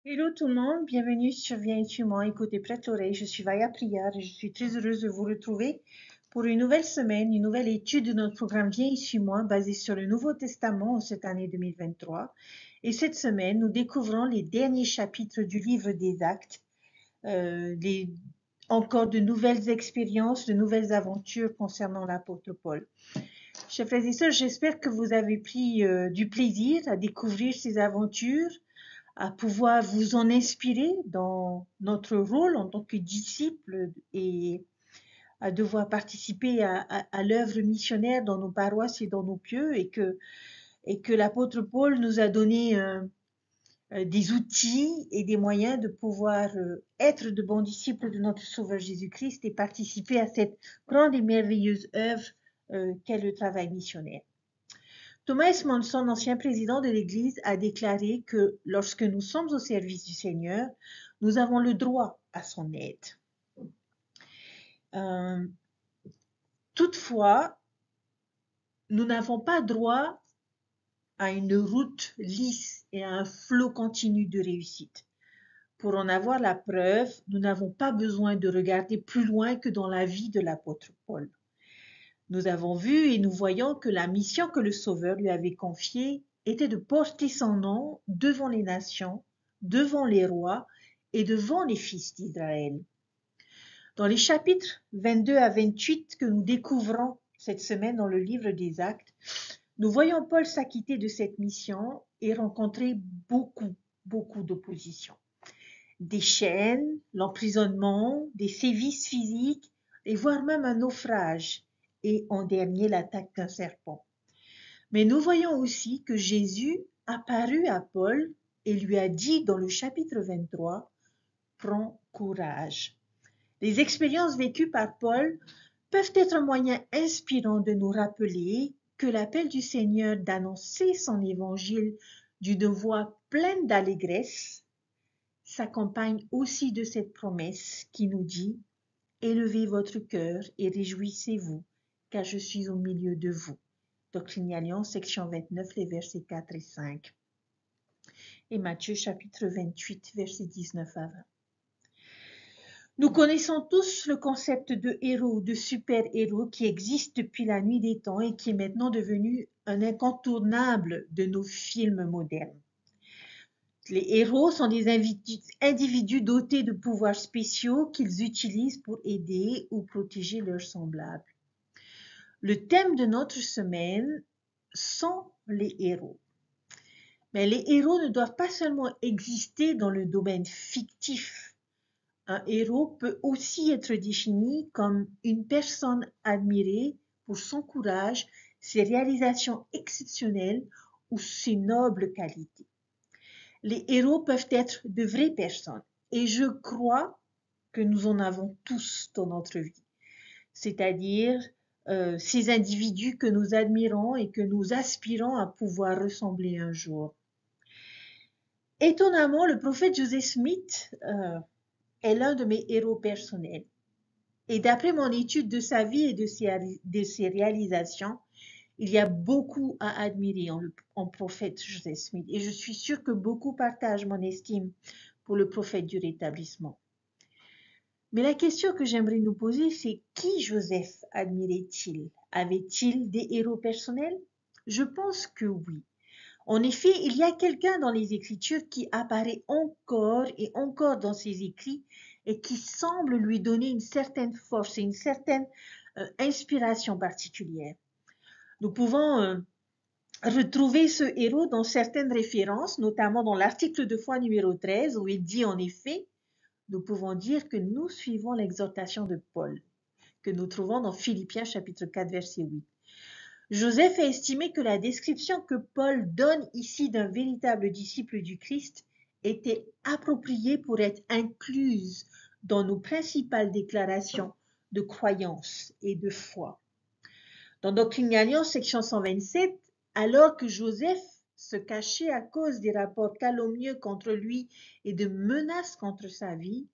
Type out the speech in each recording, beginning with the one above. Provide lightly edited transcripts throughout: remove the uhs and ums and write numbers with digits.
Hello tout le monde, bienvenue sur Viens et suis-moi, écoutez prête l'oreille, je suis Vaya Prière et je suis très heureuse de vous retrouver pour une nouvelle semaine, une nouvelle étude de notre programme Viens et suis-moi basé sur le Nouveau Testament en cette année 2023. Et cette semaine, nous découvrons les derniers chapitres du livre des Actes, encore de nouvelles expériences, de nouvelles aventures concernant l'apôtre Paul. Chers frères et sœurs, j'espère que vous avez pris du plaisir à découvrir ces aventures, à pouvoir vous en inspirer dans notre rôle en tant que disciples et à devoir participer à l'œuvre missionnaire dans nos paroisses et dans nos pieux et que l'apôtre Paul nous a donné des outils et des moyens de pouvoir être de bons disciples de notre Sauveur Jésus-Christ et participer à cette grande et merveilleuse œuvre qu'est le travail missionnaire. Thomas S. Monson, ancien président de l'Église, a déclaré que lorsque nous sommes au service du Seigneur, nous avons le droit à son aide. Toutefois, nous n'avons pas droit à une route lisse et à un flot continu de réussite. Pour en avoir la preuve, nous n'avons pas besoin de regarder plus loin que dans la vie de l'apôtre Paul. Nous avons vu et nous voyons que la mission que le Sauveur lui avait confiée était de porter son nom devant les nations, devant les rois et devant les fils d'Israël. Dans les chapitres 22 à 28 que nous découvrons cette semaine dans le livre des Actes, nous voyons Paul s'acquitter de cette mission et rencontrer beaucoup d'opposition. Des chaînes, l'emprisonnement, des sévices physiques et voire même un naufrage et en dernier l'attaque d'un serpent. Mais nous voyons aussi que Jésus apparut à Paul et lui a dit dans le chapitre 23, « Prends courage ». Les expériences vécues par Paul peuvent être un moyen inspirant de nous rappeler que l'appel du Seigneur d'annoncer son évangile d'une voix pleine d'allégresse s'accompagne aussi de cette promesse qui nous dit « Élevez votre cœur et réjouissez-vous, car je suis au milieu de vous ». Doctrine et Alliance, section 29, les versets 4 et 5. Et Matthieu, chapitre 28, versets 19 à 20. Nous connaissons tous le concept de héros, de super-héros qui existe depuis la nuit des temps et qui est maintenant devenu un incontournable de nos films modernes. Les héros sont des individus dotés de pouvoirs spéciaux qu'ils utilisent pour aider ou protéger leurs semblables. Le thème de notre semaine sont les héros. Mais les héros ne doivent pas seulement exister dans le domaine fictif. Un héros peut aussi être défini comme une personne admirée pour son courage, ses réalisations exceptionnelles ou ses nobles qualités. Les héros peuvent être de vraies personnes et je crois que nous en avons tous dans notre vie, c'est-à-dire ces individus que nous admirons et que nous aspirons à pouvoir ressembler un jour. Étonnamment, le prophète Joseph Smith est l'un de mes héros personnels. Et d'après mon étude de sa vie et de ses réalisations, il y a beaucoup à admirer en prophète Joseph Smith. Et je suis sûre que beaucoup partagent mon estime pour le prophète du rétablissement. Mais la question que j'aimerais nous poser, c'est qui Joseph admirait-il? Avait-il des héros personnels? Je pense que oui. En effet, il y a quelqu'un dans les Écritures qui apparaît encore et encore dans ses écrits et qui semble lui donner une certaine force et une certaine inspiration particulière. Nous pouvons retrouver ce héros dans certaines références, notamment dans l'article de foi numéro 13, où il dit en effet, nous pouvons dire que nous suivons l'exhortation de Paul, que nous trouvons dans Philippiens chapitre 4, verset 8. Joseph a estimé que la description que Paul donne ici d'un véritable disciple du Christ était appropriée pour être incluse dans nos principales déclarations de croyance et de foi. Dans Doctrine et Alliance, section 127, alors que Joseph se cachait à cause des rapports calomnieux contre lui et de menaces contre sa vie,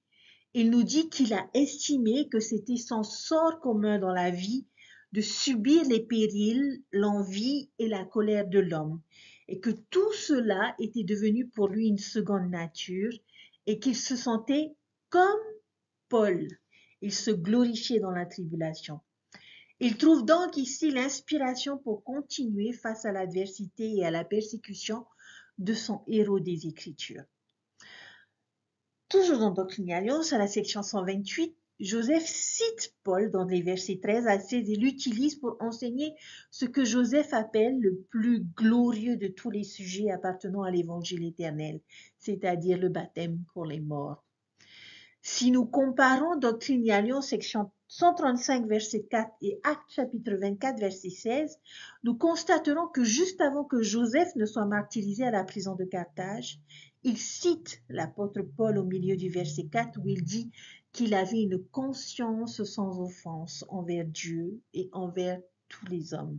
il nous dit qu'il a estimé que c'était son sort commun dans la vie de subir les périls, l'envie et la colère de l'homme, et que tout cela était devenu pour lui une seconde nature et qu'il se sentait comme Paul. Il se glorifiait dans la tribulation. Il trouve donc ici l'inspiration pour continuer face à l'adversité et à la persécution de son héros des Écritures. Toujours dans Doctrine et Alliance, à la section 128, Joseph cite Paul dans les versets 13 à 16 et l'utilise pour enseigner ce que Joseph appelle le plus glorieux de tous les sujets appartenant à l'évangile éternel, c'est-à-dire le baptême pour les morts. Si nous comparons Doctrine et Alliance, section 135, verset 4 et Actes chapitre 24, verset 16, nous constaterons que juste avant que Joseph ne soit martyrisé à la prison de Carthage, il cite l'apôtre Paul au milieu du verset 4 où il dit qu'il avait une conscience sans offense envers Dieu et envers tous les hommes,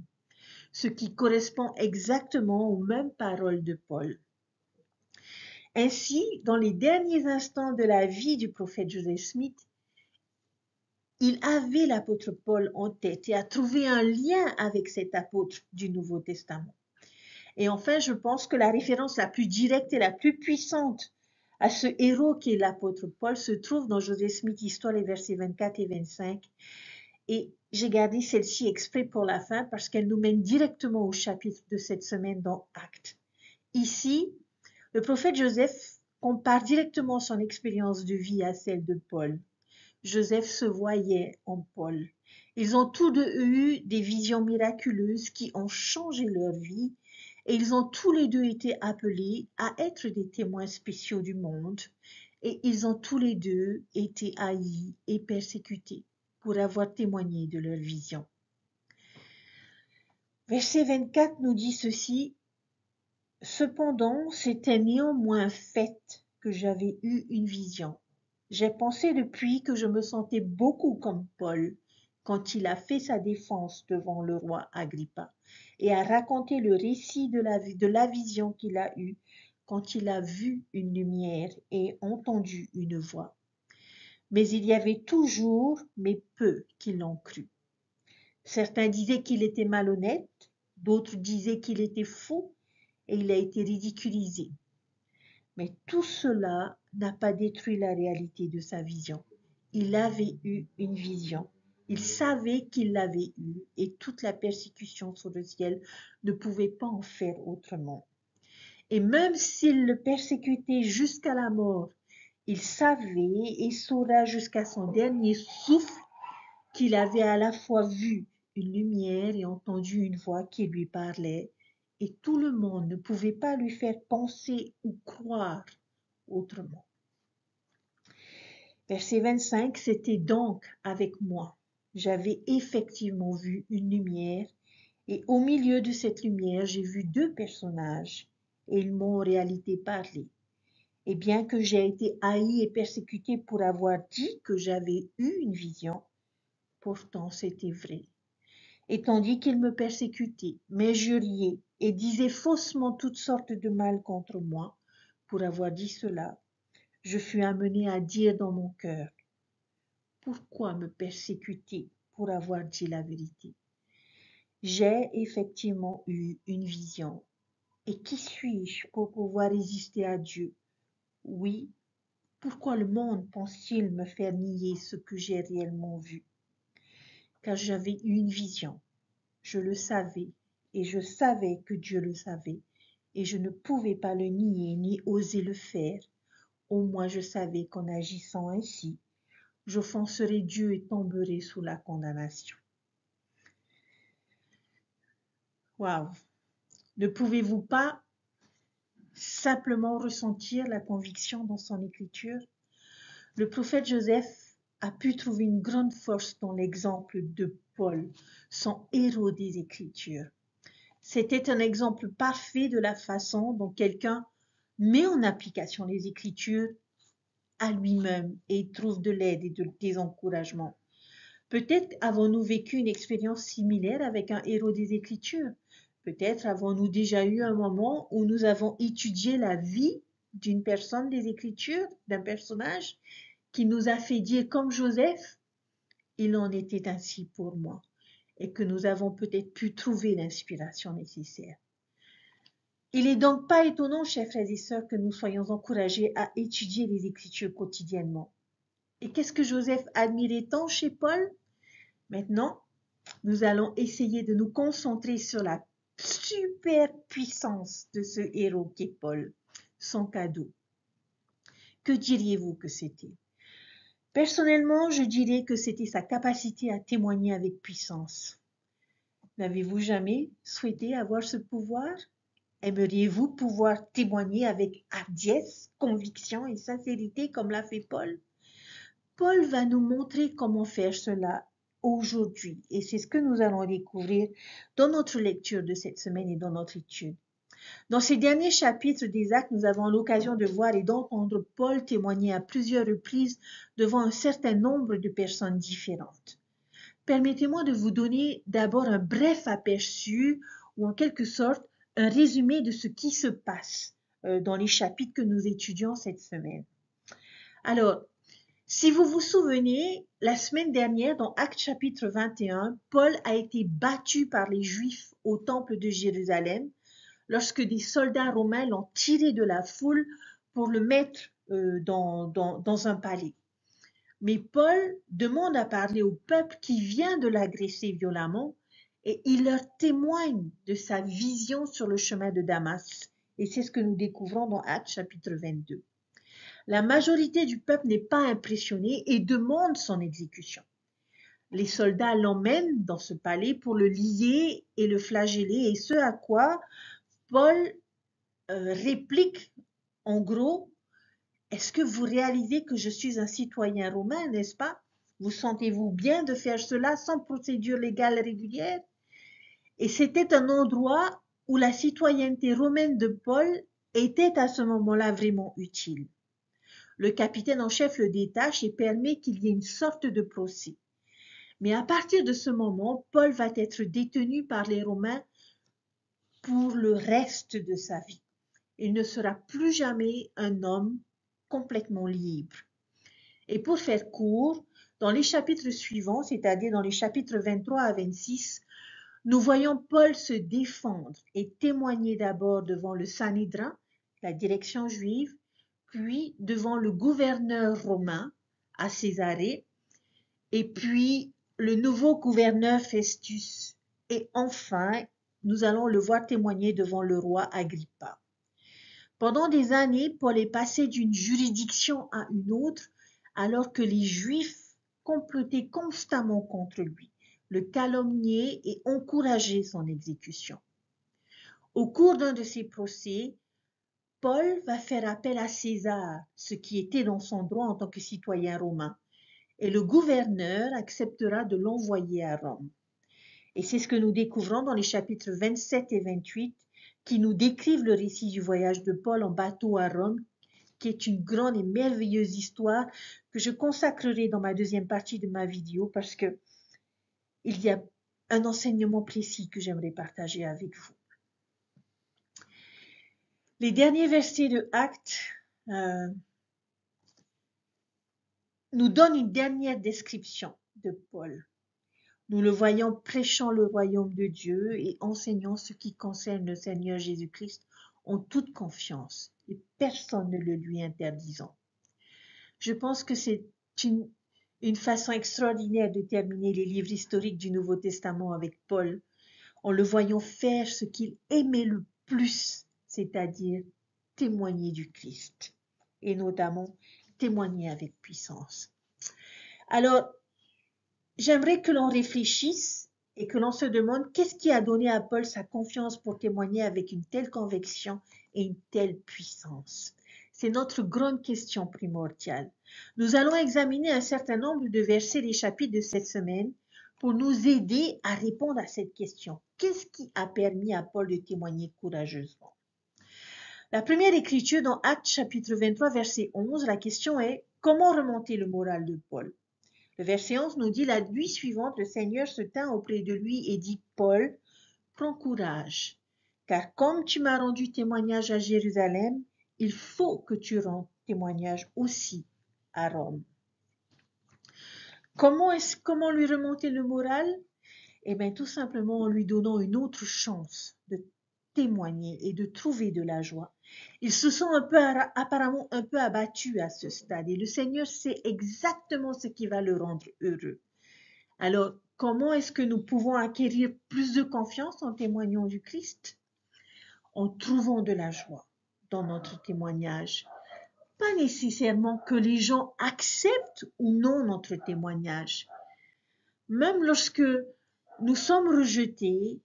ce qui correspond exactement aux mêmes paroles de Paul. Ainsi, dans les derniers instants de la vie du prophète Joseph Smith, il avait l'apôtre Paul en tête et a trouvé un lien avec cet apôtre du Nouveau Testament. Et enfin, je pense que la référence la plus directe et la plus puissante à ce héros qui est l'apôtre Paul se trouve dans Joseph Smith, Histoire, les versets 24 et 25. Et j'ai gardé celle-ci exprès pour la fin parce qu'elle nous mène directement au chapitre de cette semaine dans Actes. Ici, le prophète Joseph compare directement son expérience de vie à celle de Paul. Joseph se voyait en Paul. Ils ont tous deux eu des visions miraculeuses qui ont changé leur vie et ils ont tous les deux été appelés à être des témoins spéciaux du monde et ils ont tous les deux été haïs et persécutés pour avoir témoigné de leur vision. Verset 24 nous dit ceci. Cependant, c'était néanmoins fait que j'avais eu une vision. J'ai pensé depuis que je me sentais beaucoup comme Paul quand il a fait sa défense devant le roi Agrippa et a raconté le récit de la vision qu'il a eue quand il a vu une lumière et entendu une voix. Mais il y avait toujours, mais peu qui l'ont cru. Certains disaient qu'il était malhonnête, d'autres disaient qu'il était fou et il a été ridiculisé. Mais tout cela n'a pas détruit la réalité de sa vision. Il avait eu une vision. Il savait qu'il l'avait eue et toute la persécution sur le ciel ne pouvait pas en faire autrement. Et même s'il le persécutait jusqu'à la mort, il savait et saura jusqu'à son dernier souffle qu'il avait à la fois vu une lumière et entendu une voix qui lui parlait, et tout le monde ne pouvait pas lui faire penser ou croire autrement. Verset 25, c'était donc avec moi. J'avais effectivement vu une lumière, et au milieu de cette lumière, j'ai vu deux personnages, et ils m'ont en réalité parlé. Et bien que j'ai été haï et persécuté pour avoir dit que j'avais eu une vision, pourtant c'était vrai. Et tandis qu'ils me persécutaient, m'injuriaient et disaient faussement toutes sortes de mal contre moi, pour avoir dit cela, je fus amené à dire dans mon cœur, pourquoi me persécuter pour avoir dit la vérité? J'ai effectivement eu une vision. Et qui suis-je pour pouvoir résister à Dieu? Oui, pourquoi le monde pense-t-il me faire nier ce que j'ai réellement vu? Car j'avais eu une vision. Je le savais, et je savais que Dieu le savait, et je ne pouvais pas le nier ni oser le faire. Au moins je savais qu'en agissant ainsi, j'offenserais Dieu et tomberais sous la condamnation. Waouh! Ne pouvez-vous pas simplement ressentir la conviction dans son écriture? Le prophète Joseph a pu trouver une grande force dans l'exemple de Paul, son héros des Écritures. C'était un exemple parfait de la façon dont quelqu'un met en application les Écritures à lui-même et trouve de l'aide et des encouragements. Peut-être avons-nous vécu une expérience similaire avec un héros des Écritures. Peut-être avons-nous déjà eu un moment où nous avons étudié la vie d'une personne des Écritures, d'un personnage, qui nous a fait dire comme Joseph, il en était ainsi pour moi, et que nous avons peut-être pu trouver l'inspiration nécessaire. Il n'est donc pas étonnant, chers frères et sœurs, que nous soyons encouragés à étudier les Écritures quotidiennement. Et qu'est-ce que Joseph admirait tant chez Paul? Maintenant, nous allons essayer de nous concentrer sur la super puissance de ce héros qu'est Paul, son cadeau. Que diriez-vous que c'était? Personnellement, je dirais que c'était sa capacité à témoigner avec puissance. N'avez-vous jamais souhaité avoir ce pouvoir? Aimeriez-vous pouvoir témoigner avec hardiesse, conviction et sincérité comme l'a fait Paul? Paul va nous montrer comment faire cela aujourd'hui et c'est ce que nous allons découvrir dans notre lecture de cette semaine et dans notre étude. Dans ces derniers chapitres des Actes, nous avons l'occasion de voir et d'entendre Paul témoigner à plusieurs reprises devant un certain nombre de personnes différentes. Permettez-moi de vous donner d'abord un bref aperçu ou en quelque sorte un résumé de ce qui se passe dans les chapitres que nous étudions cette semaine. Alors, si vous vous souvenez, la semaine dernière, dans Actes chapitre 21, Paul a été battu par les Juifs au temple de Jérusalem lorsque des soldats romains l'ont tiré de la foule pour le mettre dans un palais. Mais Paul demande à parler au peuple qui vient de l'agresser violemment et il leur témoigne de sa vision sur le chemin de Damas. Et c'est ce que nous découvrons dans Actes chapitre 22. La majorité du peuple n'est pas impressionnée et demande son exécution. Les soldats l'emmènent dans ce palais pour le lier et le flageller, et ce à quoi Paul réplique en gros: est-ce que vous réalisez que je suis un citoyen romain, n'est-ce pas? Vous sentez-vous bien de faire cela sans procédure légale régulière? Et c'était un endroit où la citoyenneté romaine de Paul était à ce moment-là vraiment utile. Le capitaine en chef le détache et permet qu'il y ait une sorte de procès. Mais à partir de ce moment, Paul va être détenu par les Romains pour le reste de sa vie. Il ne sera plus jamais un homme complètement libre. Et pour faire court, dans les chapitres suivants, c'est-à-dire dans les chapitres 23 à 26, nous voyons Paul se défendre et témoigner d'abord devant le Sanhédrin, la direction juive, puis devant le gouverneur romain à Césarée, et puis le nouveau gouverneur Festus. Et enfin, nous allons le voir témoigner devant le roi Agrippa. Pendant des années, Paul est passé d'une juridiction à une autre, alors que les Juifs complotaient constamment contre lui, le calomniaient et encourageaient son exécution. Au cours d'un de ces procès, Paul va faire appel à César, ce qui était dans son droit en tant que citoyen romain, et le gouverneur acceptera de l'envoyer à Rome. Et c'est ce que nous découvrons dans les chapitres 27 et 28 qui nous décrivent le récit du voyage de Paul en bateau à Rome, qui est une grande et merveilleuse histoire que je consacrerai dans ma deuxième partie de ma vidéo parce que il y a un enseignement précis que j'aimerais partager avec vous. Les derniers versets de Actes nous donnent une dernière description de Paul. Nous le voyons prêchant le royaume de Dieu et enseignant ce qui concerne le Seigneur Jésus-Christ en toute confiance et personne ne le lui interdisant. Je pense que c'est une façon extraordinaire de terminer les livres historiques du Nouveau Testament avec Paul, en le voyant faire ce qu'il aimait le plus, c'est-à-dire témoigner du Christ, et notamment témoigner avec puissance. Alors, j'aimerais que l'on réfléchisse et que l'on se demande qu'est-ce qui a donné à Paul sa confiance pour témoigner avec une telle conviction et une telle puissance. C'est notre grande question primordiale. Nous allons examiner un certain nombre de versets des chapitres de cette semaine pour nous aider à répondre à cette question. Qu'est-ce qui a permis à Paul de témoigner courageusement? La première écriture dans Actes chapitre 23, verset 11, la question est « Comment remonter le moral de Paul ?» Le verset 11 nous dit « La nuit suivante, le Seigneur se tint auprès de lui et dit « Paul, prends courage, car comme tu m'as rendu témoignage à Jérusalem, il faut que tu rendes témoignage aussi à Rome. » Comment lui remonter le moral? Eh bien, tout simplement en lui donnant une autre chance de témoigner et de trouver de la joie. Ils se sont apparemment un peu abattus à ce stade et le Seigneur sait exactement ce qui va le rendre heureux. Alors, comment est-ce que nous pouvons acquérir plus de confiance en témoignant du Christ? En trouvant de la joie dans notre témoignage. Pas nécessairement que les gens acceptent ou non notre témoignage. Même lorsque nous sommes rejetés,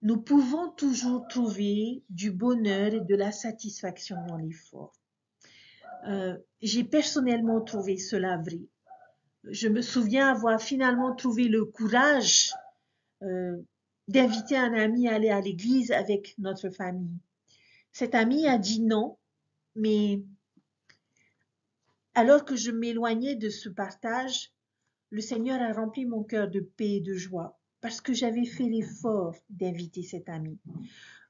nous pouvons toujours trouver du bonheur et de la satisfaction dans l'effort. J'ai personnellement trouvé cela vrai. Je me souviens avoir finalement trouvé le courage d'inviter un ami à aller à l'église avec notre famille. Cet ami a dit non, mais alors que je m'éloignais de ce partage, le Seigneur a rempli mon cœur de paix et de joie parce que j'avais fait l'effort d'inviter cet ami.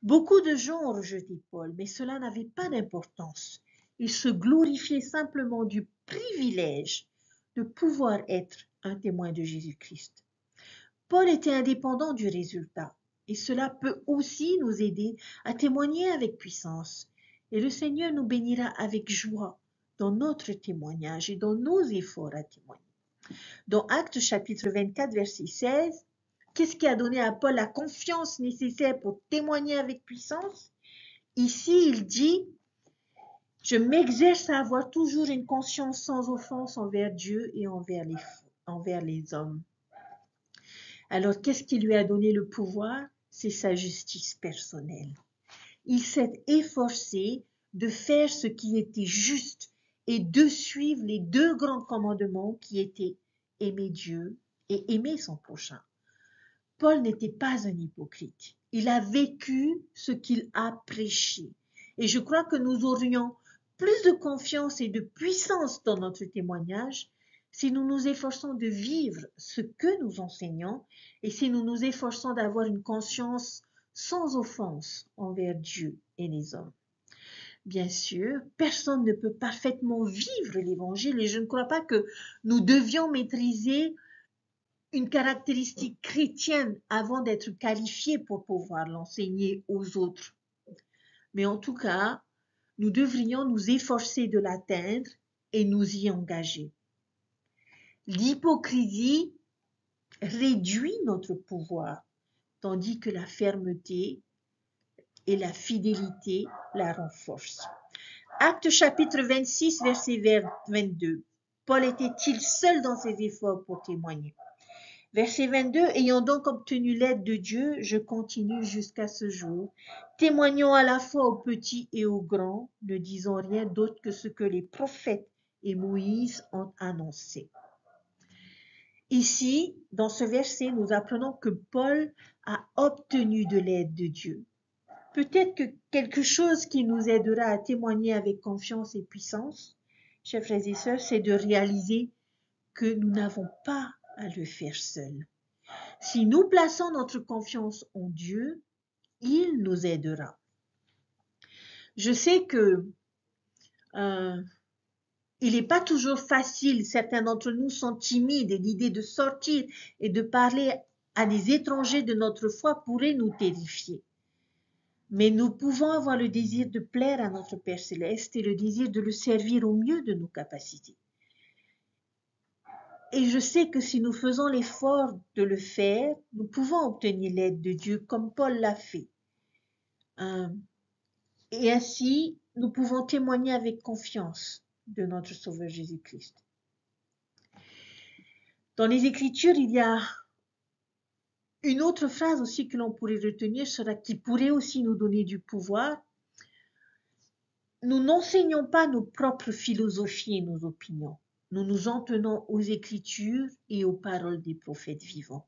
Beaucoup de gens ont rejeté Paul, mais cela n'avait pas d'importance. Ils se glorifiaient simplement du privilège de pouvoir être un témoin de Jésus-Christ. Paul était indépendant du résultat et cela peut aussi nous aider à témoigner avec puissance. Et le Seigneur nous bénira avec joie dans notre témoignage et dans nos efforts à témoigner. Dans Actes chapitre 24, verset 16, qu'est-ce qui a donné à Paul la confiance nécessaire pour témoigner avec puissance? Ici, il dit « Je m'exerce à avoir toujours une conscience sans offense envers Dieu et envers les hommes. » Alors, qu'est-ce qui lui a donné le pouvoir? C'est sa justice personnelle. Il s'est efforcé de faire ce qui était juste et de suivre les 2 grands commandements qui étaient aimer Dieu et aimer son prochain. Paul n'était pas un hypocrite. Il a vécu ce qu'il a prêché. Et je crois que nous aurions plus de confiance et de puissance dans notre témoignage si nous nous efforçons de vivre ce que nous enseignons et si nous nous efforçons d'avoir une conscience sans offense envers Dieu et les hommes. Bien sûr, personne ne peut parfaitement vivre l'Évangile et je ne crois pas que nous devions maîtriser une caractéristique chrétienne avant d'être qualifiés pour pouvoir l'enseigner aux autres. Mais en tout cas, nous devrions nous efforcer de l'atteindre et nous y engager. L'hypocrisie réduit notre pouvoir, tandis que la fermeté et la fidélité la renforcent. Actes chapitre 26, verset 22. Paul était-il seul dans ses efforts pour témoigner? Verset 22, ayant donc obtenu l'aide de Dieu, je continue jusqu'à ce jour, témoignant à la fois aux petits et aux grands, ne disant rien d'autre que ce que les prophètes et Moïse ont annoncé. Ici, dans ce verset, nous apprenons que Paul a obtenu de l'aide de Dieu. Peut-être que quelque chose qui nous aidera à témoigner avec confiance et puissance, chers frères et sœurs, c'est de réaliser que nous n'avons pas à le faire seuls. Si nous plaçons notre confiance en Dieu, il nous aidera. Je sais que il n'est pas toujours facile, certains d'entre nous sont timides et l'idée de sortir et de parler à des étrangers de notre foi pourrait nous terrifier. Mais nous pouvons avoir le désir de plaire à notre Père Céleste et le désir de le servir au mieux de nos capacités. Et je sais que si nous faisons l'effort de le faire, nous pouvons obtenir l'aide de Dieu comme Paul l'a fait. Et ainsi, nous pouvons témoigner avec confiance de notre Sauveur Jésus-Christ. Dans les Écritures, il y a une autre phrase aussi que l'on pourrait retenir, qui pourrait aussi nous donner du pouvoir. Nous n'enseignons pas nos propres philosophies et nos opinions. Nous nous en tenons aux Écritures et aux paroles des prophètes vivants.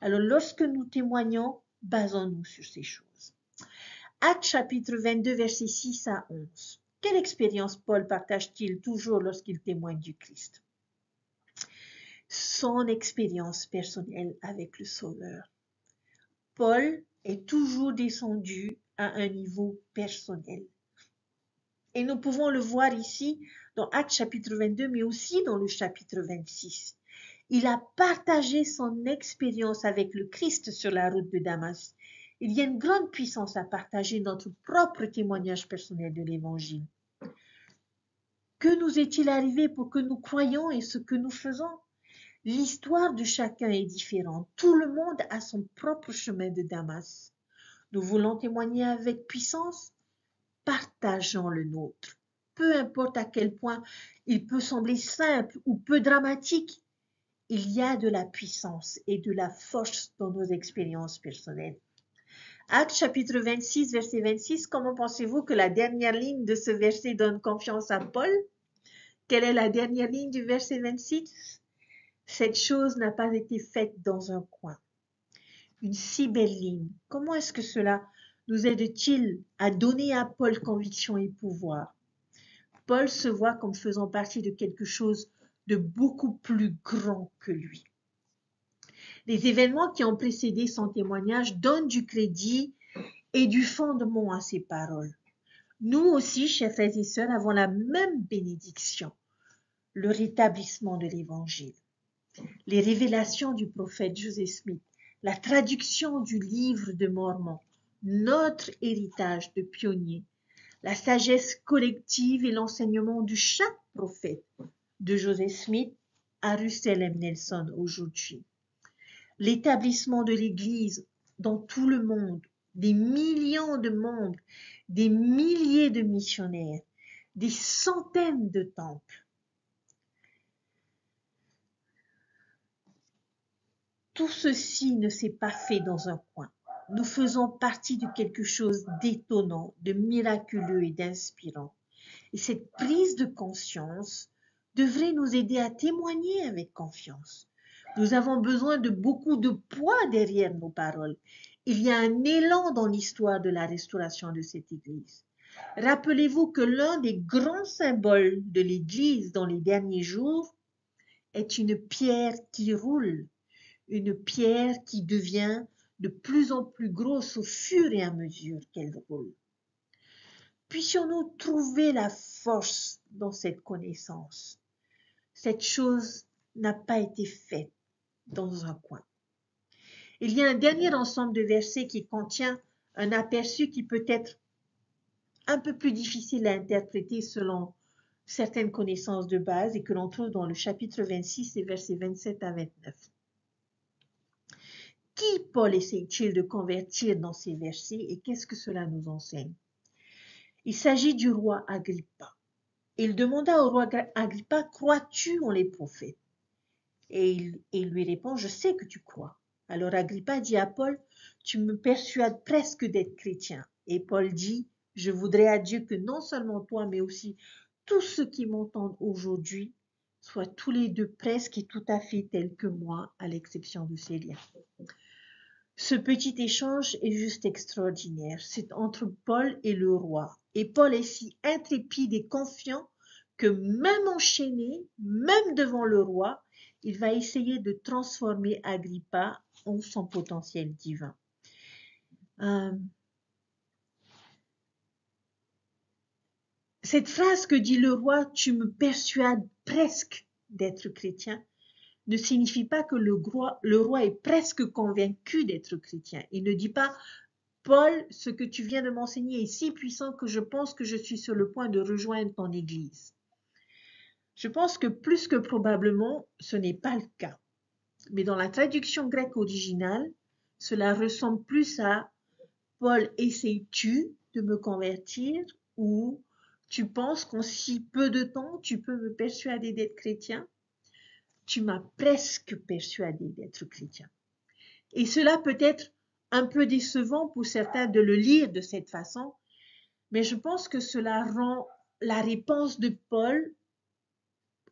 Alors, lorsque nous témoignons, basons-nous sur ces choses. Actes chapitre 22, versets 6 à 11. Quelle expérience Paul partage-t-il toujours lorsqu'il témoigne du Christ? Son expérience personnelle avec le Sauveur. Paul est toujours descendu à un niveau personnel. Et nous pouvons le voir ici dans Actes chapitre 22, mais aussi dans le chapitre 26. Il a partagé son expérience avec le Christ sur la route de Damas. Il y a une grande puissance à partager notre propre témoignage personnel de l'Évangile. Que nous est-il arrivé pour que nous croyions et ce que nous faisons? L'histoire de chacun est différente. Tout le monde a son propre chemin de Damas. Nous voulons témoigner avec puissance? Partageons le nôtre. Peu importe à quel point il peut sembler simple ou peu dramatique, il y a de la puissance et de la force dans nos expériences personnelles. Actes chapitre 26, verset 26, comment pensez-vous que la dernière ligne de ce verset donne confiance à Paul? Quelle est la dernière ligne du verset 26? Cette chose n'a pas été faite dans un coin. Une si belle ligne. Comment est-ce que cela nous aide-t-il à donner à Paul conviction et pouvoir? Paul se voit comme faisant partie de quelque chose de beaucoup plus grand que lui. Les événements qui ont précédé son témoignage donnent du crédit et du fondement à ses paroles. Nous aussi, chers frères et sœurs, avons la même bénédiction, le rétablissement de l'Évangile, les révélations du prophète Joseph Smith, la traduction du livre de Mormon, notre héritage de pionniers, la sagesse collective et l'enseignement de chaque prophète, de Joseph Smith à Russell M. Nelson aujourd'hui. L'établissement de l'Église dans tout le monde, des millions de membres, des milliers de missionnaires, des centaines de temples. Tout ceci ne s'est pas fait dans un coin. Nous faisons partie de quelque chose d'étonnant, de miraculeux et d'inspirant. Et cette prise de conscience devrait nous aider à témoigner avec confiance. Nous avons besoin de beaucoup de poids derrière nos paroles. Il y a un élan dans l'histoire de la restauration de cette Église. Rappelez-vous que l'un des grands symboles de l'Église dans les derniers jours est une pierre qui roule, une pierre qui devient de plus en plus grosse au fur et à mesure qu'elle roule. Puissions-nous trouver la force dans cette connaissance. Cette chose n'a pas été faite dans un coin. Il y a un dernier ensemble de versets qui contient un aperçu qui peut être un peu plus difficile à interpréter selon certaines connaissances de base et que l'on trouve dans le chapitre 26 et versets 27 à 29. Qui Paul essaie-t-il de convertir dans ces versets et qu'est-ce que cela nous enseigne? Il s'agit du roi Agrippa. Il demanda au roi Agrippa, crois-tu en les prophètes? Et il lui répond, je sais que tu crois. Alors Agrippa dit à Paul, tu me persuades presque d'être chrétien. Et Paul dit, je voudrais à Dieu que non seulement toi, mais aussi tous ceux qui m'entendent aujourd'hui soient tous les deux presque et tout à fait tels que moi, à l'exception de Célia. Ce petit échange est juste extraordinaire. C'est entre Paul et le roi. Et Paul est si intrépide et confiant que même enchaîné, même devant le roi, il va essayer de transformer Agrippa en son potentiel divin. Cette phrase que dit le roi, tu me persuades presque d'être chrétien, ne signifie pas que le roi est presque convaincu d'être chrétien. Il ne dit pas, Paul, ce que tu viens de m'enseigner est si puissant que je pense que je suis sur le point de rejoindre ton Église. Je pense que plus que probablement, ce n'est pas le cas. Mais dans la traduction grecque originale, cela ressemble plus à Paul, essayes-tu de me convertir ou tu penses qu'en si peu de temps, tu peux me persuader d'être chrétien? Tu m'as presque persuadé d'être chrétien. Et cela peut être un peu décevant pour certains de le lire de cette façon, mais je pense que cela rend la réponse de Paul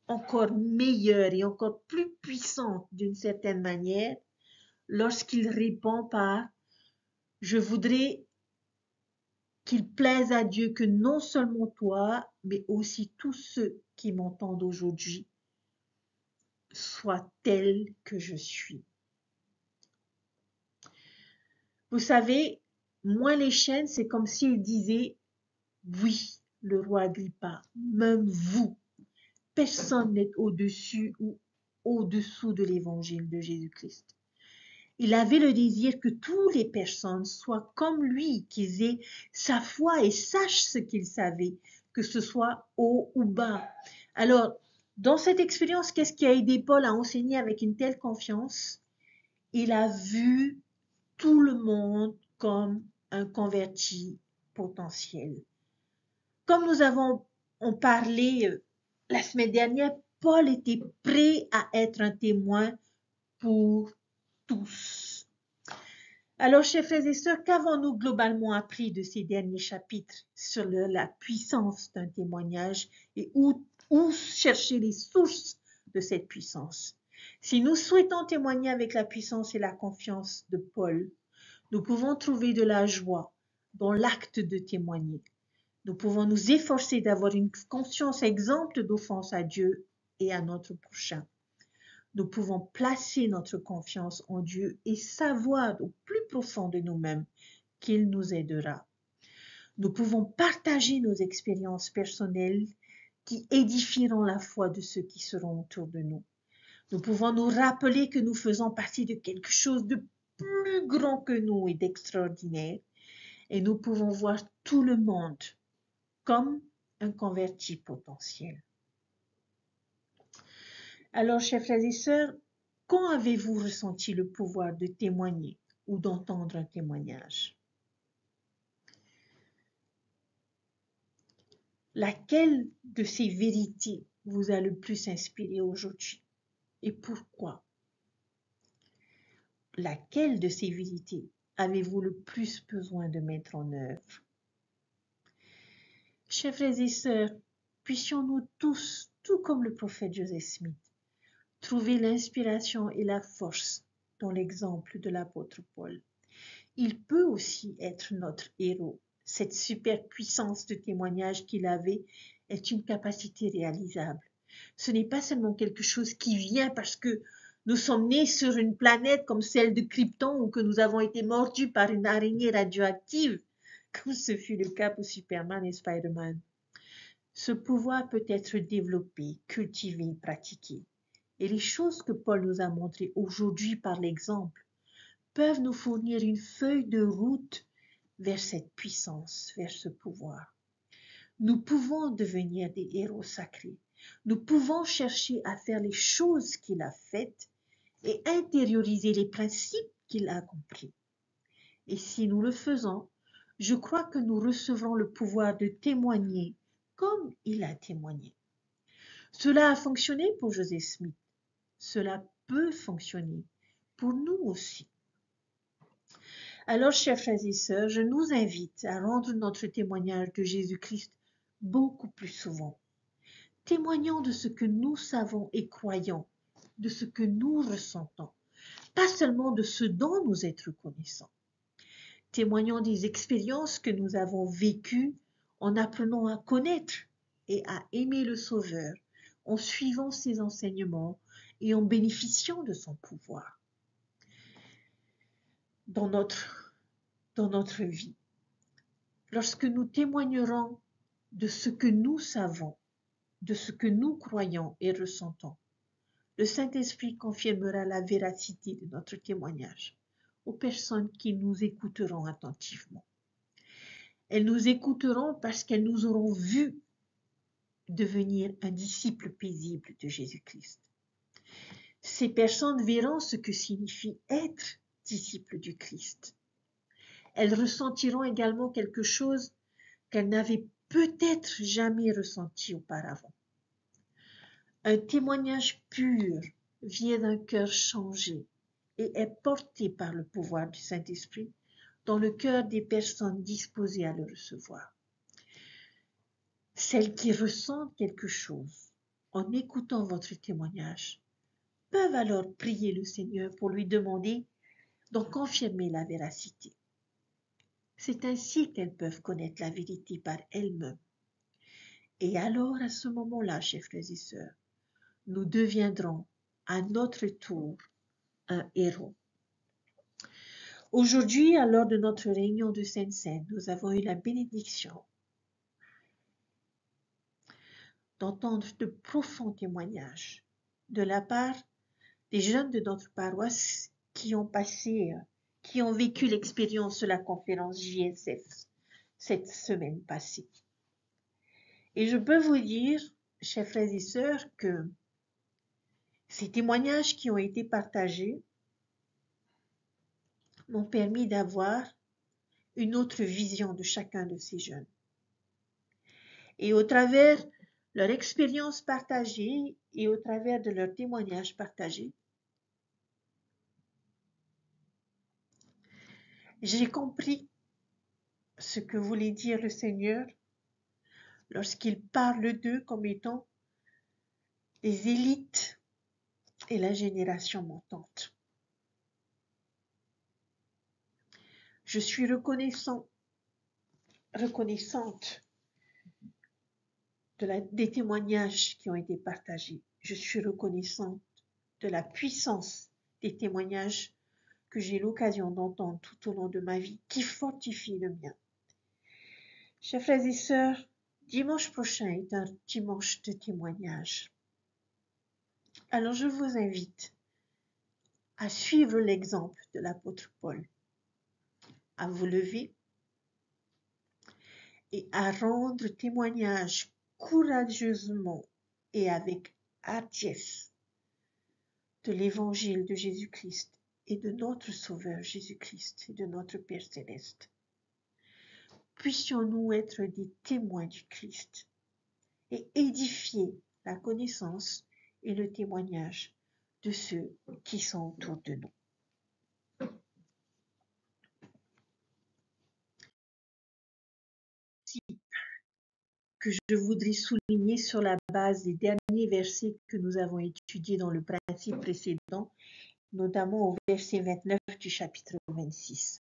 encore meilleure et encore plus puissante d'une certaine manière lorsqu'il répond par « Je voudrais qu'il plaise à Dieu que non seulement toi, mais aussi tous ceux qui m'entendent aujourd'hui soient tels que je suis. » Vous savez, moi les chaînes, c'est comme s'il disait « Oui, le roi Agrippa, même vous, personne n'est au-dessus ou au-dessous de l'évangile de Jésus-Christ. » Il avait le désir que toutes les personnes soient comme lui, qu'ils aient sa foi et sachent ce qu'ils savaient, que ce soit haut ou bas. Alors, dans cette expérience, qu'est-ce qui a aidé Paul à enseigner avec une telle confiance? Il a vu tout le monde comme un converti potentiel. Comme nous avons parlé la semaine dernière, Paul était prêt à être un témoin pour tous. Alors, chers frères et sœurs, qu'avons-nous globalement appris de ces derniers chapitres sur la puissance d'un témoignage et où chercher les sources de cette puissance? Si nous souhaitons témoigner avec la puissance et la confiance de Paul, nous pouvons trouver de la joie dans l'acte de témoigner. Nous pouvons nous efforcer d'avoir une conscience exempte d'offense à Dieu et à notre prochain. Nous pouvons placer notre confiance en Dieu et savoir au plus profond de nous-mêmes qu'il nous aidera. Nous pouvons partager nos expériences personnelles qui édifieront la foi de ceux qui seront autour de nous. Nous pouvons nous rappeler que nous faisons partie de quelque chose de plus grand que nous et d'extraordinaire. Et nous pouvons voir tout le monde comme un converti potentiel. Alors, chers frères et sœurs, quand avez-vous ressenti le pouvoir de témoigner ou d'entendre un témoignage? Laquelle de ces vérités vous a le plus inspiré aujourd'hui et pourquoi? Laquelle de ces vérités avez-vous le plus besoin de mettre en œuvre? Chers frères et sœurs, puissions-nous tous, tout comme le prophète Joseph Smith, trouver l'inspiration et la force dans l'exemple de l'apôtre Paul. Il peut aussi être notre héros. Cette superpuissance de témoignage qu'il avait est une capacité réalisable. Ce n'est pas seulement quelque chose qui vient parce que nous sommes nés sur une planète comme celle de Krypton ou que nous avons été mordus par une araignée radioactive, comme ce fut le cas pour Superman et Spider-Man. Ce pouvoir peut être développé, cultivé, pratiqué. Et les choses que Paul nous a montrées aujourd'hui par l'exemple peuvent nous fournir une feuille de route vers cette puissance, vers ce pouvoir. Nous pouvons devenir des héros sacrés. Nous pouvons chercher à faire les choses qu'il a faites et intérioriser les principes qu'il a compris. Et si nous le faisons, je crois que nous recevrons le pouvoir de témoigner comme il a témoigné. Cela a fonctionné pour Joseph Smith. Cela peut fonctionner pour nous aussi. Alors, chers frères et sœurs, je nous invite à rendre notre témoignage de Jésus-Christ beaucoup plus souvent. Témoignons de ce que nous savons et croyons, de ce que nous ressentons, pas seulement de ce dont nous êtes reconnaissants. Témoignons des expériences que nous avons vécues en apprenant à connaître et à aimer le Sauveur, en suivant ses enseignements et en bénéficiant de son pouvoir dans notre vie. Lorsque nous témoignerons de ce que nous savons, de ce que nous croyons et ressentons, le Saint-Esprit confirmera la véracité de notre témoignage aux personnes qui nous écouteront attentivement. Elles nous écouteront parce qu'elles nous auront vus devenir un disciple paisible de Jésus-Christ. Ces personnes verront ce que signifie être disciple du Christ. Elles ressentiront également quelque chose qu'elles n'avaient peut-être jamais ressenti auparavant. Un témoignage pur vient d'un cœur changé et est porté par le pouvoir du Saint-Esprit dans le cœur des personnes disposées à le recevoir. Celles qui ressentent quelque chose en écoutant votre témoignage peuvent alors prier le Seigneur pour lui demander d'en confirmer la véracité. C'est ainsi qu'elles peuvent connaître la vérité par elles-mêmes. Et alors, à ce moment-là, chers frères et sœurs, nous deviendrons à notre tour un héros. Aujourd'hui, lors de notre réunion de Sainte-Seine, nous avons eu la bénédiction d'entendre de profonds témoignages de la part des jeunes de notre paroisse qui ont passé, qui ont vécu l'expérience de la conférence JSF cette semaine passée. Et je peux vous dire, chers frères et sœurs, que ces témoignages qui ont été partagés m'ont permis d'avoir une autre vision de chacun de ces jeunes. Et au travers de leur expérience partagée et au travers de leurs témoignages partagés, j'ai compris ce que voulait dire le Seigneur lorsqu'il parle d'eux comme étant les élites et la génération montante. Je suis reconnaissante des témoignages qui ont été partagés. Je suis reconnaissante de la puissance des témoignages que j'ai l'occasion d'entendre tout au long de ma vie, qui fortifient le mien. Chers frères et sœurs, dimanche prochain est un dimanche de témoignage. Alors je vous invite à suivre l'exemple de l'apôtre Paul, à vous lever et à rendre témoignage courageusement et avec hardiesse de l'évangile de Jésus-Christ et de notre Sauveur Jésus-Christ et de notre Père Céleste. Puissions-nous être des témoins du Christ et édifier la connaissance et le témoignage de ceux qui sont autour de nous. Que je voudrais souligner sur la base des derniers versets que nous avons étudiés dans le principe précédent, notamment au verset 29 du chapitre 26.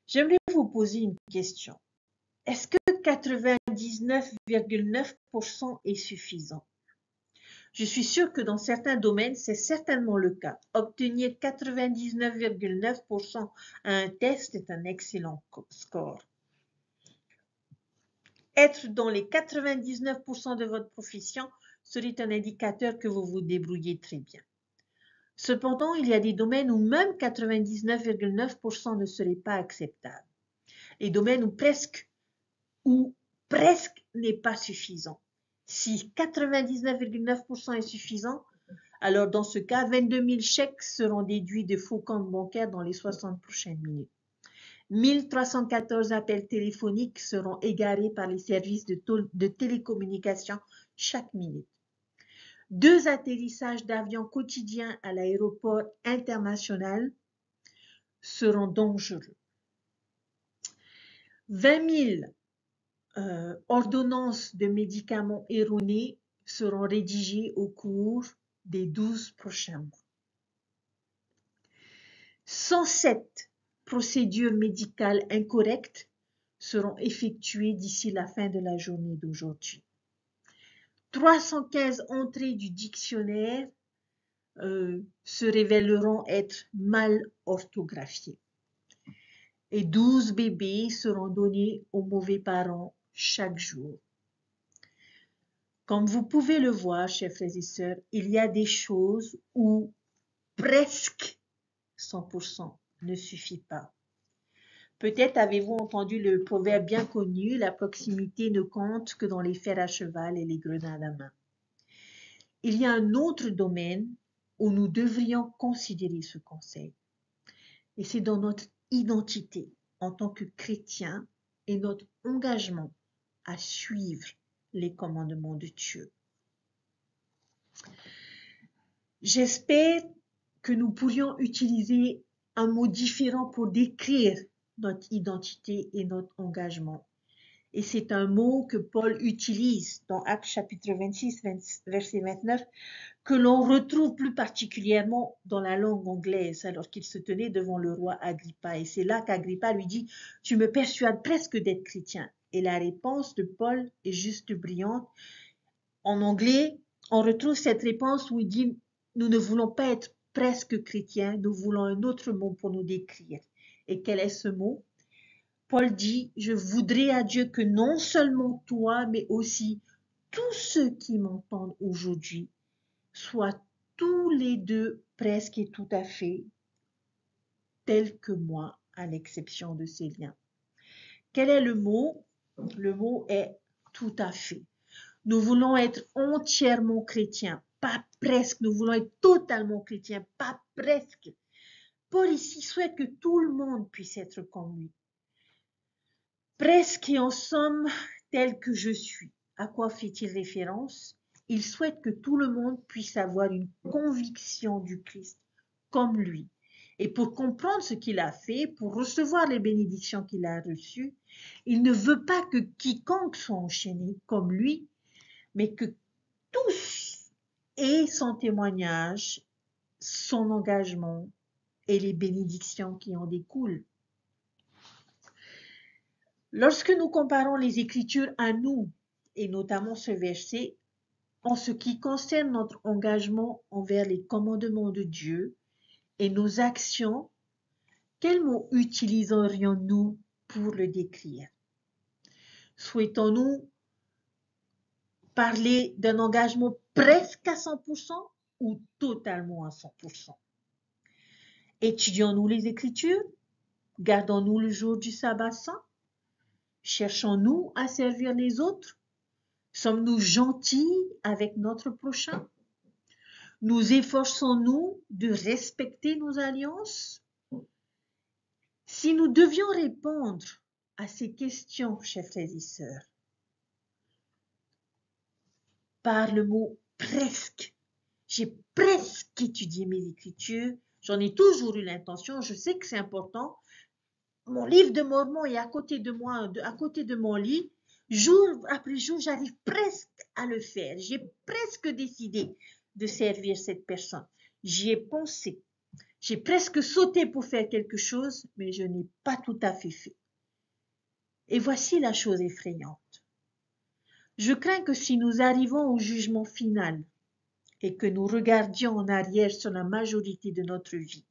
J'aimerais vous poser une question. Est-ce que 99,9% est suffisant? Je suis sûre que dans certains domaines, c'est certainement le cas. Obtenir 99,9% à un test est un excellent score. Être dans les 99% de votre profession serait un indicateur que vous vous débrouillez très bien. Cependant, il y a des domaines où même 99,9% ne serait pas acceptable. Les domaines où presque n'est pas suffisant. Si 99,9% est suffisant, alors dans ce cas, 22 000 chèques seront déduits de faux comptes bancaires dans les 60 prochaines minutes. 1314 appels téléphoniques seront égarés par les services de télécommunication chaque minute. 2 atterrissages d'avions quotidiens à l'aéroport international seront dangereux. 20 000 ordonnances de médicaments erronés seront rédigées au cours des 12 prochains mois. 107 procédures médicales incorrectes seront effectuées d'ici la fin de la journée d'aujourd'hui. 315 entrées du dictionnaire se révéleront être mal orthographiées. Et 12 bébés seront donnés aux mauvais parents chaque jour. Comme vous pouvez le voir, chers frères et sœurs, il y a des choses où presque 100% ne suffit pas. Peut-être avez-vous entendu le proverbe bien connu, la proximité ne compte que dans les fers à cheval et les grenades à main. Il y a un autre domaine où nous devrions considérer ce conseil. Et c'est dans notre identité en tant que chrétien et notre engagement à suivre les commandements de Dieu. J'espère que nous pourrions utiliser un mot différent pour décrire notre identité et notre engagement. Et c'est un mot que Paul utilise dans Actes chapitre 26, verset 29, que l'on retrouve plus particulièrement dans la langue anglaise alors qu'il se tenait devant le roi Agrippa. Et c'est là qu'Agrippa lui dit « Tu me persuades presque d'être chrétien ». Et la réponse de Paul est juste brillante. En anglais, on retrouve cette réponse où il dit « Nous ne voulons pas être presque chrétiens, nous voulons un autre mot pour nous décrire ». Et quel est ce mot? Paul dit « Je voudrais à Dieu que non seulement toi, mais aussi tous ceux qui m'entendent aujourd'hui soient tous les deux presque et tout à fait tel que moi, à l'exception de ces liens. Quel est le mot? Le mot est tout à fait. Nous voulons être entièrement chrétiens, pas presque. Nous voulons être totalement chrétiens, pas presque. Paul ici souhaite que tout le monde puisse être comme lui. Presque et en somme tel que je suis. À quoi fait-il référence? Il souhaite que tout le monde puisse avoir une conviction du Christ comme lui. Et pour comprendre ce qu'il a fait, pour recevoir les bénédictions qu'il a reçues, il ne veut pas que quiconque soit enchaîné comme lui, mais que tous aient son témoignage, son engagement et les bénédictions qui en découlent. Lorsque nous comparons les Écritures à nous, et notamment ce verset, en ce qui concerne notre engagement envers les commandements de Dieu et nos actions, quel mot utiliserions-nous pour le décrire? Souhaitons-nous parler d'un engagement presque à 100% ou totalement à 100%? Étudions-nous les Écritures? Gardons-nous le jour du sabbat saint? Cherchons-nous à servir les autres? Sommes-nous gentils avec notre prochain? Nous efforçons-nous de respecter nos alliances? Si nous devions répondre à ces questions, chers frères et sœurs, par le mot presque, j'ai presque étudié mes Écritures, j'en ai toujours eu l'intention, je sais que c'est important. Mon livre de Mormon est à côté de moi, à côté de mon lit. Jour après jour, j'arrive presque à le faire. J'ai presque décidé de servir cette personne. J'y ai pensé. J'ai presque sauté pour faire quelque chose, mais je n'ai pas tout à fait fait. Et voici la chose effrayante. Je crains que si nous arrivons au jugement final et que nous regardions en arrière sur la majorité de notre vie,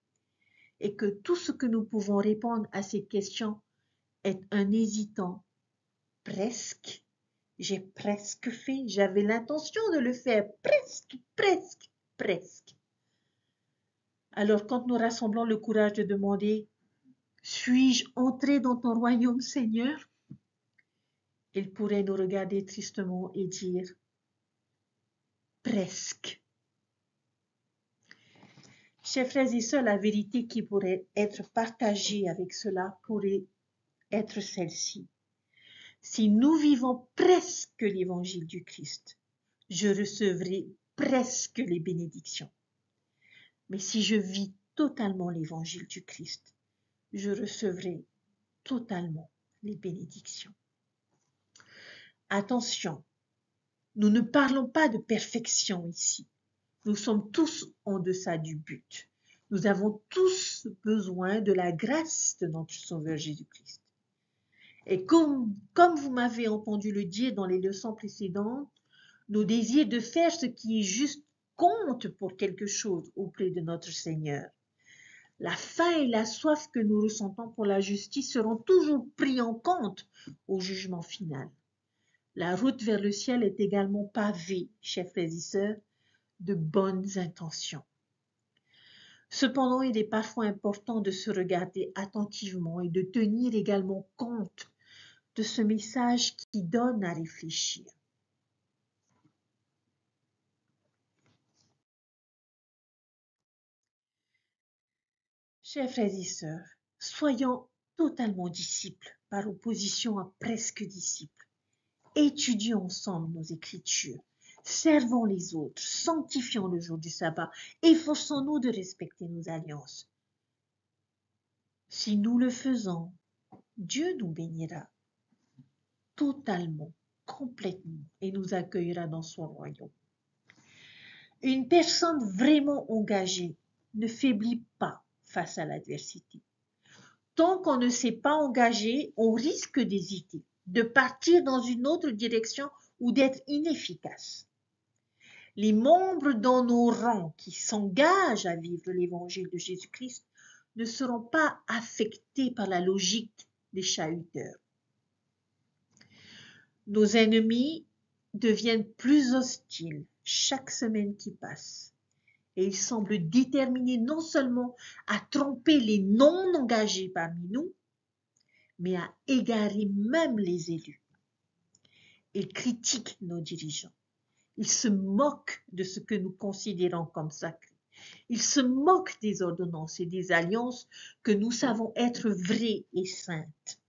et que tout ce que nous pouvons répondre à ces questions est un hésitant presque, j'ai presque fait, j'avais l'intention de le faire, presque. Alors quand nous rassemblons le courage de demander, suis-je entré dans ton royaume, Seigneur? Il pourrait nous regarder tristement et dire, presque. Chers frères et sœurs, la vérité qui pourrait être partagée avec cela pourrait être celle-ci. Si nous vivons presque l'évangile du Christ, je recevrai presque les bénédictions. Mais si je vis totalement l'évangile du Christ, je recevrai totalement les bénédictions. Attention, nous ne parlons pas de perfection ici. Nous sommes tous en deçà du but. Nous avons tous besoin de la grâce de notre Sauveur Jésus-Christ. Et comme vous m'avez entendu le dire dans les leçons précédentes, nos désirs de faire ce qui est juste comptent pour quelque chose auprès de notre Seigneur. La faim et la soif que nous ressentons pour la justice seront toujours pris en compte au jugement final. La route vers le ciel est également pavée, chers frères et sœurs, de bonnes intentions. Cependant, il est parfois important de se regarder attentivement et de tenir également compte de ce message qui donne à réfléchir. Chers frères et sœurs, soyons totalement disciples par opposition à presque disciples. Étudions ensemble nos Écritures, servons les autres, sanctifions le jour du sabbat, efforçons-nous de respecter nos alliances. Si nous le faisons, Dieu nous bénira totalement, complètement, et nous accueillera dans son royaume. Une personne vraiment engagée ne faiblit pas face à l'adversité. Tant qu'on ne s'est pas engagé, on risque d'hésiter, de partir dans une autre direction ou d'être inefficace. Les membres dans nos rangs qui s'engagent à vivre l'évangile de Jésus-Christ ne seront pas affectés par la logique des chahuteurs. Nos ennemis deviennent plus hostiles chaque semaine qui passe et il semble déterminé non seulement à tromper les non engagés parmi nous, mais à égarer même les élus. Il critique nos dirigeants. Il se moque de ce que nous considérons comme sacré. Il se moque des ordonnances et des alliances que nous savons être vraies et saintes.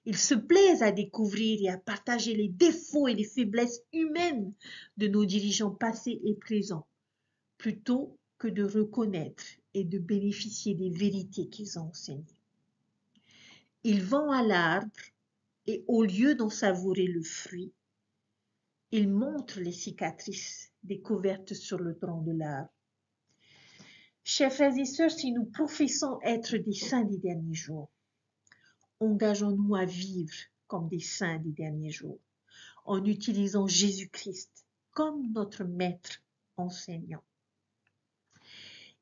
Il se plaise à découvrir et à partager les défauts et les faiblesses humaines de nos dirigeants passés et présents, plutôt que de reconnaître et de bénéficier des vérités qu'ils ont enseignées. Il vend à l'arbre et au lieu d'en savourer le fruit, il montre les cicatrices découvertes sur le tronc de l'arbre. Chers frères et sœurs, si nous professons être des saints des derniers jours, engageons-nous à vivre comme des saints des derniers jours, en utilisant Jésus-Christ comme notre maître enseignant.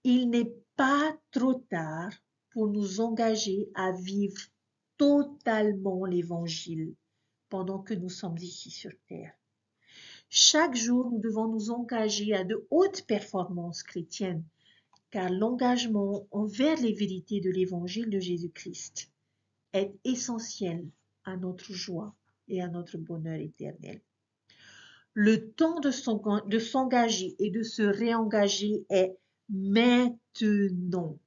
Il n'est pas trop tard pour nous engager à vivre totalement l'Évangile pendant que nous sommes ici sur terre. Chaque jour, nous devons nous engager à de hautes performances chrétiennes, car l'engagement envers les vérités de l'Évangile de Jésus-Christ est essentiel à notre joie et à notre bonheur éternel. Le temps de s'engager et de se réengager est maintenant.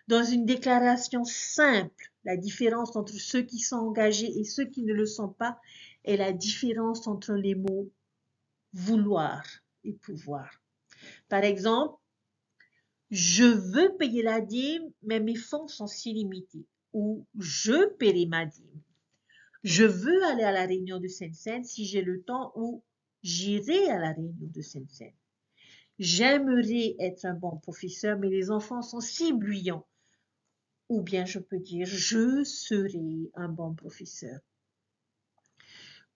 Dans une déclaration simple, la différence entre ceux qui sont engagés et ceux qui ne le sont pas est la différence entre les mots vouloir et pouvoir. Par exemple, je veux payer la dîme, mais mes fonds sont si limités. Ou je paierai ma dîme. Je veux aller à la réunion de Sainte-Seine si j'ai le temps, ou j'irai à la réunion de Sainte-Seine. J'aimerais être un bon professeur, mais les enfants sont si bruyants. Ou bien je peux dire, je serai un bon professeur.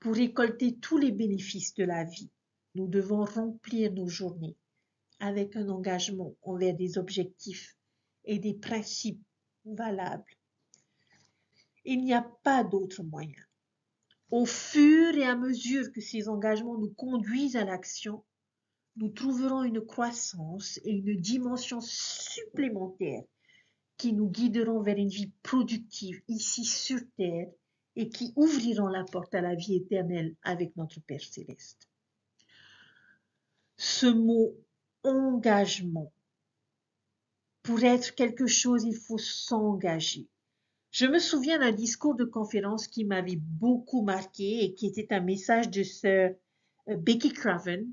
Pour récolter tous les bénéfices de la vie, nous devons remplir nos journées avec un engagement envers des objectifs et des principes valables. Il n'y a pas d'autre moyen. Au fur et à mesure que ces engagements nous conduisent à l'action, nous trouverons une croissance et une dimension supplémentaire qui nous guideront vers une vie productive ici sur terre et qui ouvriront la porte à la vie éternelle avec notre Père céleste. Ce mot engagement, pour être quelque chose, il faut s'engager. Je me souviens d'un discours de conférence qui m'avait beaucoup marqué et qui était un message de sœur Becky Craven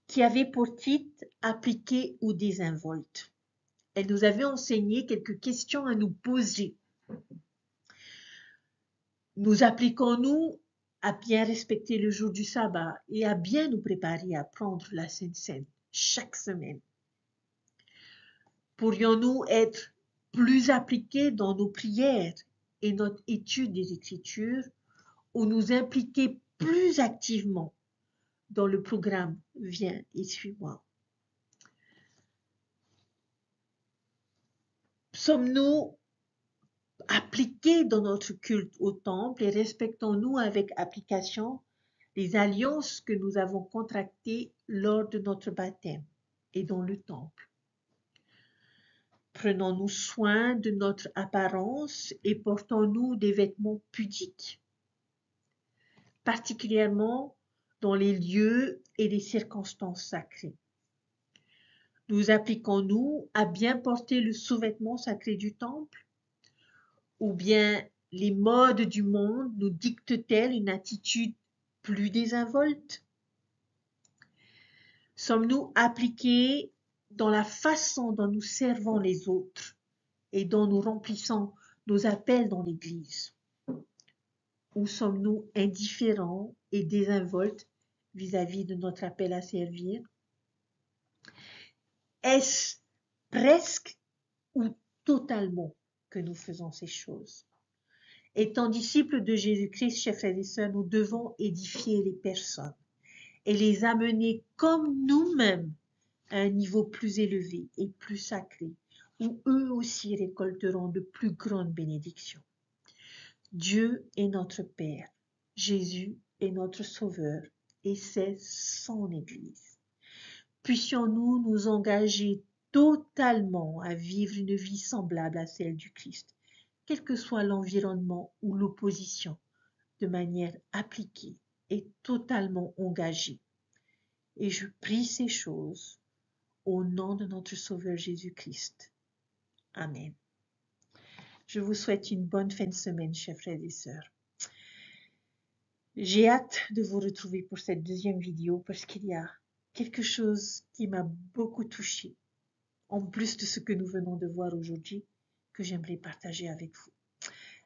qui avait pour titre « Appliquer ou désinvolte ». Elle nous avait enseigné quelques questions à nous poser. Nous appliquons-nous à bien respecter le jour du sabbat et à bien nous préparer à prendre la Sainte Seine chaque semaine? Pourrions-nous être plus appliqués dans nos prières et notre étude des Écritures ou nous impliquer plus activement dans le programme « Viens et suis-moi ». Sommes-nous appliqués dans notre culte au temple et respectons-nous avec application les alliances que nous avons contractées lors de notre baptême et dans le temple? Prenons-nous soin de notre apparence et portons-nous des vêtements pudiques, particulièrement dans les lieux et les circonstances sacrées? Nous appliquons-nous à bien porter le sous-vêtement sacré du temple? Ou bien les modes du monde nous dictent-elles une attitude plus désinvolte? Sommes-nous appliqués dans la façon dont nous servons les autres et dont nous remplissons nos appels dans l'Église? Ou sommes-nous indifférents et désinvoltes vis-à-vis de notre appel à servir? Est-ce presque ou totalement que nous faisons ces choses? Étant disciples de Jésus-Christ, chers frères et sœurs, nous devons édifier les personnes et les amener comme nous-mêmes à un niveau plus élevé et plus sacré, où eux aussi récolteront de plus grandes bénédictions. Dieu est notre Père, Jésus est notre Sauveur, et c'est son Église. puissions-nous nous engager totalement à vivre une vie semblable à celle du Christ, quel que soit l'environnement ou l'opposition, de manière appliquée et totalement engagée. Et je prie ces choses au nom de notre Sauveur Jésus-Christ. Amen. Je vous souhaite une bonne fin de semaine, chers frères et sœurs. J'ai hâte de vous retrouver pour cette deuxième vidéo parce qu'il y a quelque chose qui m'a beaucoup touchée, en plus de ce que nous venons de voir aujourd'hui, que j'aimerais partager avec vous.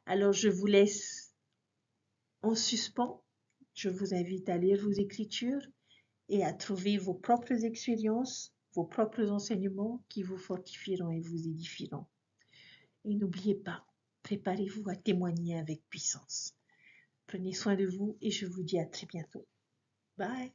Alors, je vous laisse en suspens. Je vous invite à lire vos Écritures et à trouver vos propres expériences, vos propres enseignements qui vous fortifieront et vous édifieront. Et n'oubliez pas, préparez-vous à témoigner avec puissance. Prenez soin de vous et je vous dis à très bientôt. Bye!